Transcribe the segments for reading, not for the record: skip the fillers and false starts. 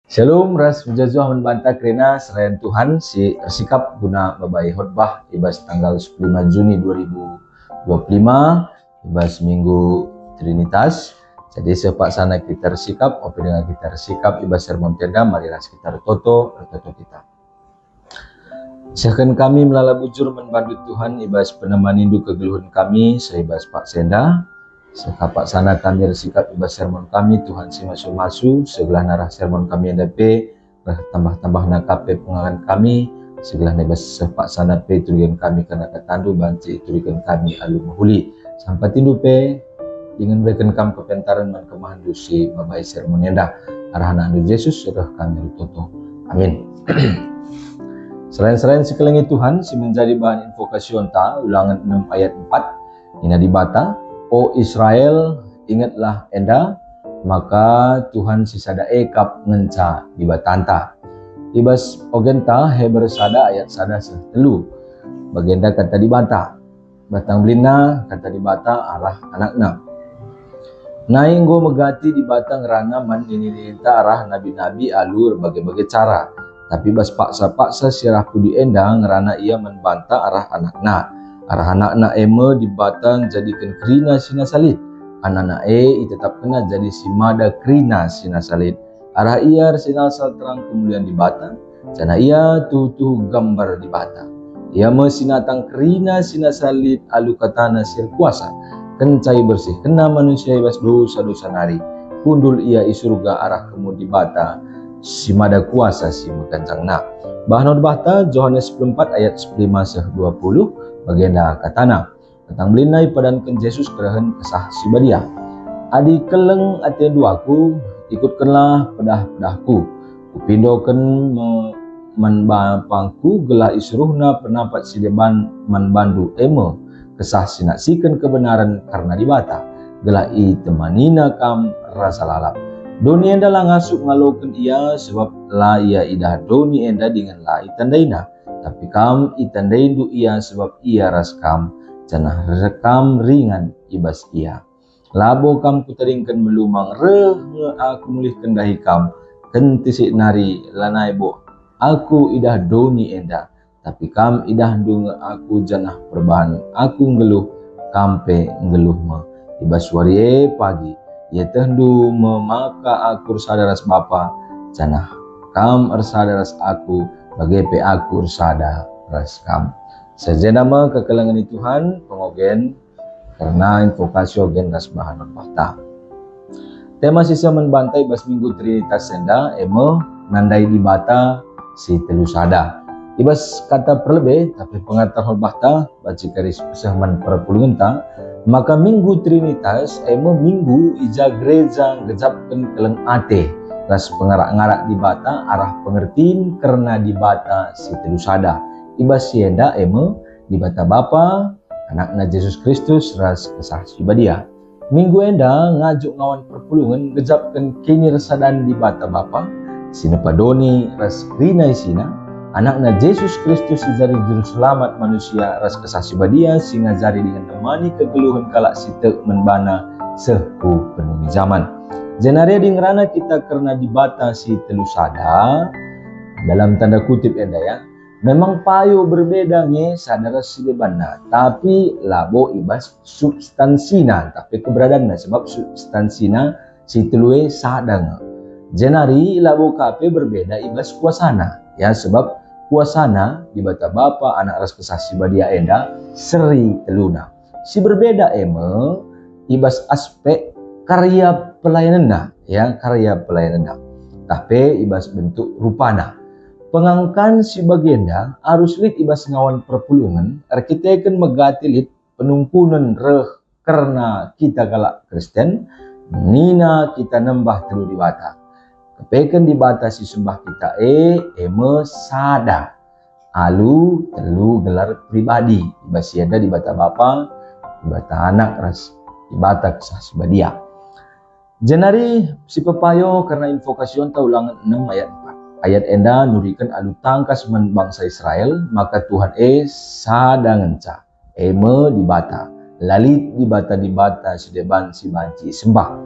Shalom, ras menjazuh membantah kerana selain Tuhan si sikap guna babai khutbah ibas tanggal 15 Juni 2025 ibas Minggu Trinitas. Jadi sepak sana kita sikap, opi dengan kita sikap ibas sermon tenda, mari ras kita toto kita. Seakan kami melala bujur membandut Tuhan ibas peneman indu kegeluhan kami seibas Pak Senda. Sekapak sana kami bersikap ibas sermon kami Tuhan si masu-masu segelah narah sermon kami yang dapat tambah-tambah nakape pengangan kami segelah nebas sepak sana pe turikan kami kena ketandu banci turikan kami alu mahuli sampai tindu pe dengan berikan kam kepentaran man kemahan dusi babai sermon enda arah anak Yesus sudah kami tutup. Amin. Selain sekeliling Tuhan si menjadi bahan invokasi onta ulangan 6 ayat 4 ini dibata. O Israel, ingatlah enda, maka Tuhan sisada ekap ngenca di batanta. Ibas ogenta heber sada ayat sada setelu. Bagenda kata di bata. Batang belina kata di bata arah anakna. Nainggo megati di batang rana man dininta arah nabi-nabi alur bagai-bagai cara. Tapi bas paksa-paksa sirah pudi endang rana ia membantah arah anakna. Arah anak-anak eme di batang jadikan krina sina salit. Anak-anak tetap kena jadi si mada krina sina salit. Arah ia sinal sal terang kemuliaan di batang. Jana ia tuh gambar di batang. Ia mesinatang krina sina salit alu katana sir kuasa. Kencai bersih kena manusia ibas dosa-dosa nari. Kundul ia isurga arah kemu di bata. Si mada kuasa si mekancang nak. Bahan bata Yohanes 14 ayat 15-20 bagenda katana tentang belinai padankan Yesus kerahan kesah si badia. Adi keleng ati duaku ikutkanlah pedah-pedahku. Kupindokan manbapangku gelah isruhna penapat si deban manbandu eme kesah sinaksikan kebenaran karena dibata. Gelah i temanina kam rasa lalap. Doni enda lah ngasuk ngalokan ia sebab la ia idah doni enda dengan la itandaina. Tapi kam itandain du ia sebab ia ras kam janah rekam ringan ibas ia. Labo kam kutaringkan melumang aku mulih kendahi kam kentisik nari lanai bo aku idah doni enda. Tapi kam idah dunga aku janah perbahan aku ngeluh kampe ngeluh ma ibas warie pagi. Ia tendu memaka aku sadaras bapa janah kam ersadaras aku bagai pe aku ersadaras kam. Sejenama kekelangan Tuhan pengogen karena invokasi ogen ras bahan fakta. Tema sisa menbantai bas minggu Trinitas senda emo nandai di bata si telu sada. Ibas kata perlebih tapi pengantar holbahta baca garis pesahman perpulungan ta maka minggu Trinitas emo minggu ija gereja gejapkan keleng ate ras pengarak-ngarak di bata arah pengertiin karena di bata si telu sada. Ibas sienda emo di bata bapa anakna Yesus Kristus ras kesah sibadia. Minggu enda ngajuk ngawan perpulungan gejapkan kini resadan di bata bapa sinepadoni ras rinai sina anakna Yesus Kristus jari juru selamat manusia ras kesah sibadia singa jari dengan temani kegeluhan kalak sitek menbana sehu penuh zaman. Jenaria dingerana kita karena dibatasi telu sada dalam tanda kutip enda ya. Memang payo berbeda nge sadara sidebana tapi labo ibas substansina tapi keberadaannya sebab substansina si telue sadang. Jenari labo kape berbeda ibas kuasana ya sebab kuasana di bata bapa anak ras kesah sibadia enda seri teluna. Si berbeda eme ibas aspek karya pelayananna ya karya pelayananna. Tapi ibas bentuk rupana. Pengangkan si bagenda arus lit ibas ngawan perpulungan arkiteken megatilit penungkunan reh karena kita galak Kristen nina kita nembah telu di bata. Kepekan dibatasi sembah kita eme sada alu telu gelar pribadi ibas siada di bata bapa di bata anak ras di bata kesah sibadia. Jenari si pepayo karena invokasion ta ulangan 6 ayat 4. Ayat enda nurikan alu tangkas men bangsa Israel maka Tuhan sada ngenca eme di bata lalit di bata si deban si banci sembah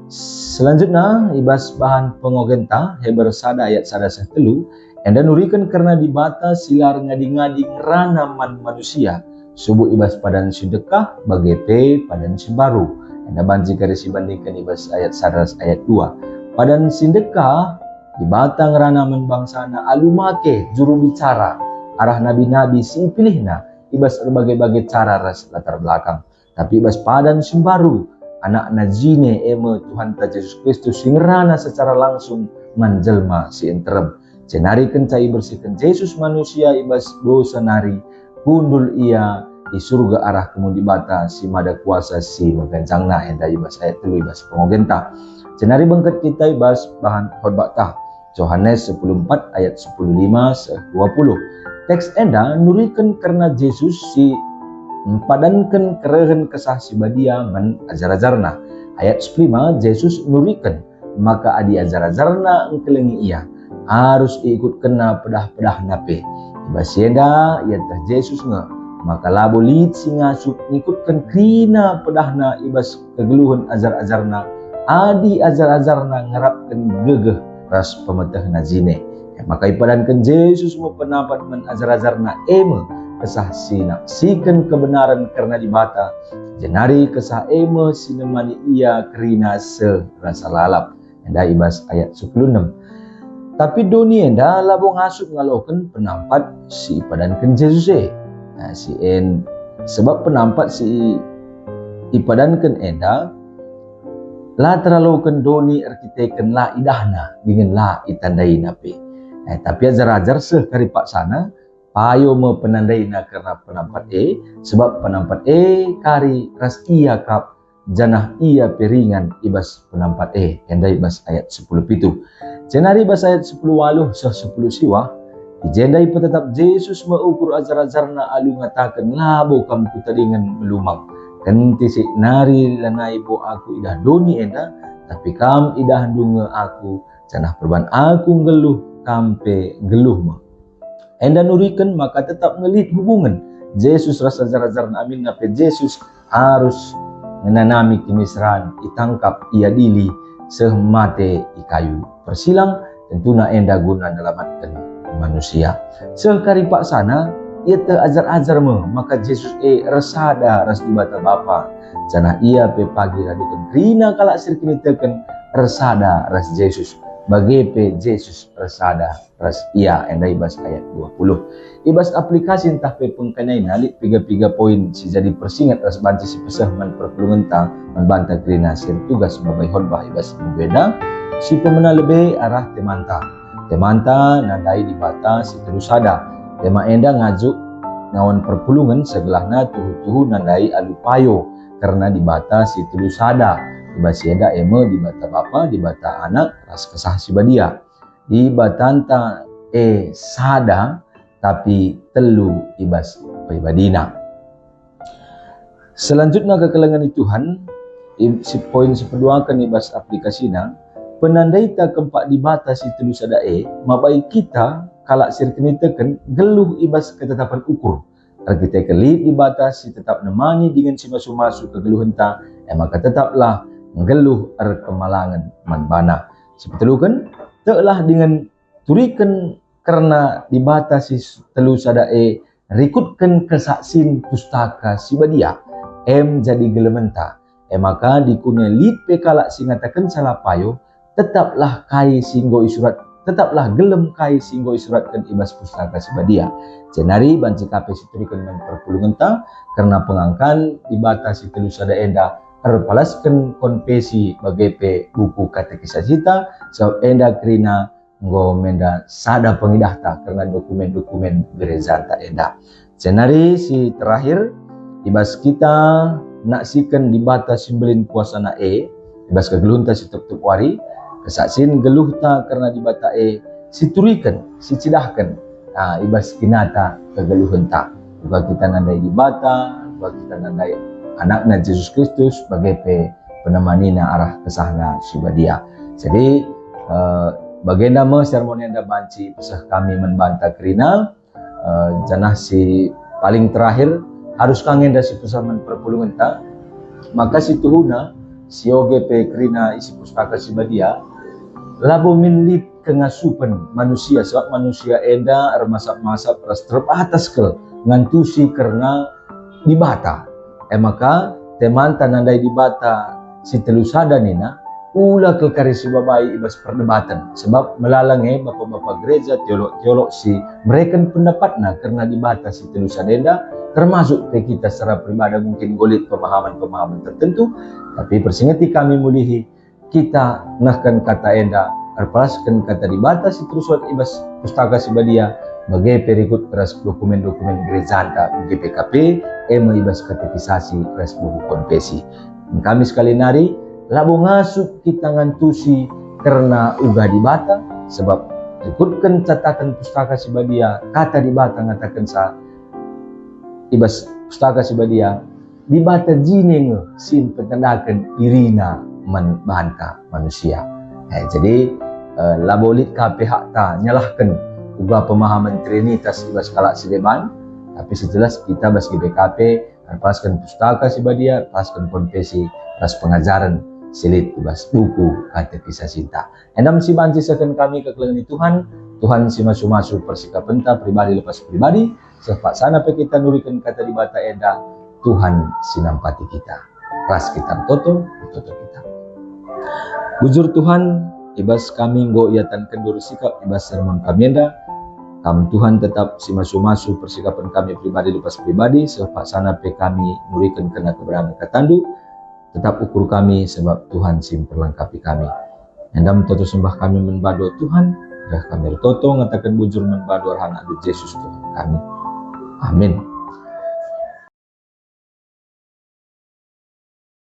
Selanjutnya ibas bahan pengogenta Heber sada ayat sada telu enda nurikan karena dibata silar ngadi-ngadi ngerana manusia subuh ibas padan sedekah bagepe padan baru enda banji karisi bandingkan ibas ayat sada ayat 2 padan sedekah dibata ngerana bangsana alumake juru bicara arah nabi-nabi si pilihna ibas berbagai-bagai cara ras latar belakang tapi ibas padan baru anak najine eme Tuhan ta Yesus Kristus singrana secara langsung manjelma si enterem cenari kencai bersihkan Yesus manusia ibas dosa nari kundul ia di surga arah kemudian bata si mada kuasa si menggancangna enda ibas ayat 3 ibas pengogenta cenari bengket kita ibas bahan khotbah tah Yohanes 14 ayat 15-20 teks enda nurikan karena Yesus si padankan kerehen kesah sibadia men ajar-ajarna ayat 5 Yesus nurikan maka adi ajar-ajarna engkelengi ia harus ikut kena pedah-pedah nape ibasieda ia tah Yesus nge maka labo lid singasuk ngikutkan krina pedahna ibas kegeluhan ajar-ajarna adi ajar-ajarna ngarapkan gegeh ras pemetehna zine maka ipadankan Yesus mau pendapat men ajar-ajarna eme kesah sinaksikan kebenaran karena dibata jenari kesah eme sinemani ia kerina serasa lalap enda ibas ayat 16 tapi doni enda labo ngasuk ngaloken penampat si ipadankan Yesus si en sebab penampat si ipadankan enda la terlalu doni arkiteken la idahna dengan la itandai nape tapi ajar-ajar sekaripak sana payo me penandai na karena penampat sebab penampat kari ras ia kap janah ia peringan ibas penampat enda ibas ayat 10 pitu cenari ibas ayat 10 waluh 10 siwa dijendai petetap Yesus mengukur ajar-ajarna alu ngatakan labo kamu kutadingan melumang kenti si nari lanai po aku idah doni enda tapi kam idah dunge aku janah perban aku ngeluh kampe geluh mah enda nurikan maka tetap ngelit hubungan Yesus rasa ajar-ajarna amin nape Yesus harus menanami kemisraan itangkap ia dili sehmate ikayu persilang tentuna enda guna nyelamatkan manusia sekaripak sana ia ajar-ajar maka Yesus resada ras dibata Bapa janah ia pe pagi radukan rina kalak sirkini teken resada ras Yesus bagepe Yesus resada ras ia enda ibas ayat 20 ibas aplikasi entah pe pengkanai nalit 3 poin si jadi persingat ras banci si pesah man perpulungan membantah krina sir tugas sebagai khotbah ibas berbeda si pemena lebih arah temanta nandai dibata si terusada tema enda ngajuk nawan perpulungan segelahna tuhu-tuhu nandai alupayo karena dibata si terusada ibas enda eme dibata bapa dibata anak ras kesah sibadia dibatanta sada tapi telu ibas pribadina selanjutnya kekelengan Tuhan si poin sepedua kan ibas aplikasina penandai ta keempat dibata si telu sada mabai kita kalak sirkeni teken geluh ibas ketetapan ukur kita kelit dibata si tetap nemani dengan si masuk-masuk kegeluhan ta maka tetaplah ngeluh kemalangan manbana sebetul telah dengan turikan karena dibatasi telu sada rikutkan kesaksin pustaka sibadia jadi gelementa maka dikune lid pekalak singatakan salah payo tetaplah kai singgo isurat tetaplah gelem kai singgo isuratkan ibas pustaka sibadia cenari banci kape siturikan men perpulungan ta karena pengangkan dibatasi telu sada enda terpalaskan konfesi bagai buku katekisa cita so enda krina ngomenda sada pengidahta karena dokumen-dokumen gereja tak enda cenari si terakhir ibas kita naksikan dibata simbelin kuasa na ibas kegelunta si tuk-tuk wari kesaksin geluhta karena dibata si turikan si cidahkan ibas kinata kegeluhenta juga kita nandai dibata juga kita nandai anaknya Yesus Kristus sebagai penemanina arah kesahna sibadia. Jadi bagenda sermon yang banci pesah kami membantah kerina janah si paling terakhir harus kangen dari si pesah perpulungan ta maka si tuhuna si OGP Krina isi pustaka si badia labo minlit kengasupan manusia sebab manusia eda masak-masak ras terbatas ke ngantusi karena dibata maka teman tanandai dibata si telusada nina ula ke karisi babai ibas perdebatan sebab melalangi bapak-bapak gereja teolog-teolog si mereka pendapatna karena dibata si telusada eda termasuk kita secara pribadi mungkin golit pemahaman-pemahaman tertentu tapi persingeti kami mulihi kita nahkan kata enda arpalaskan kata dibatas itu suat ibas pustaka si badia bagai perikut keras dokumen-dokumen gereja anda GPKP ibas katekisasi keras buku konfesi kami sekali nari labo ngasuk kita ngantusi karena uga dibata sebab ikutkan catatan pustaka si badia kata dibata ngatakan sa ibas pustaka si badia dibata jineng sim petandakan irina membantah manusia. Jadi labolit ka pihak ta nyalahkan uga pemahaman trinitas ibas kalak sideban tapi sejelas kita bas GBKP paskan pustaka si badia paskan konfesi pas pengajaran silit ibas buku katekisasi ta. Endam si banci sekan kami kekelengan Tuhan si masu-masu persikap penta pribadi lepas pribadi sepak sana pe kita nurikan kata dibata eda Tuhan sinampati kita. Kelas kita toto kita. Bujur Tuhan, ibas kami nggo iatan kendur sikap ibas sermon kami enda. Kam Tuhan tetap si masu-masu persikapan kami pribadi lepas pribadi sepak sana pe kami nurikan kena keberadaan katandu. Tetap ukur kami sebab Tuhan sim perlengkapi kami. Endam toto sembah kami membado Tuhan, dah kami toto ngatakan bujur membado arhan adu Yesus Tuhan kami. Amin.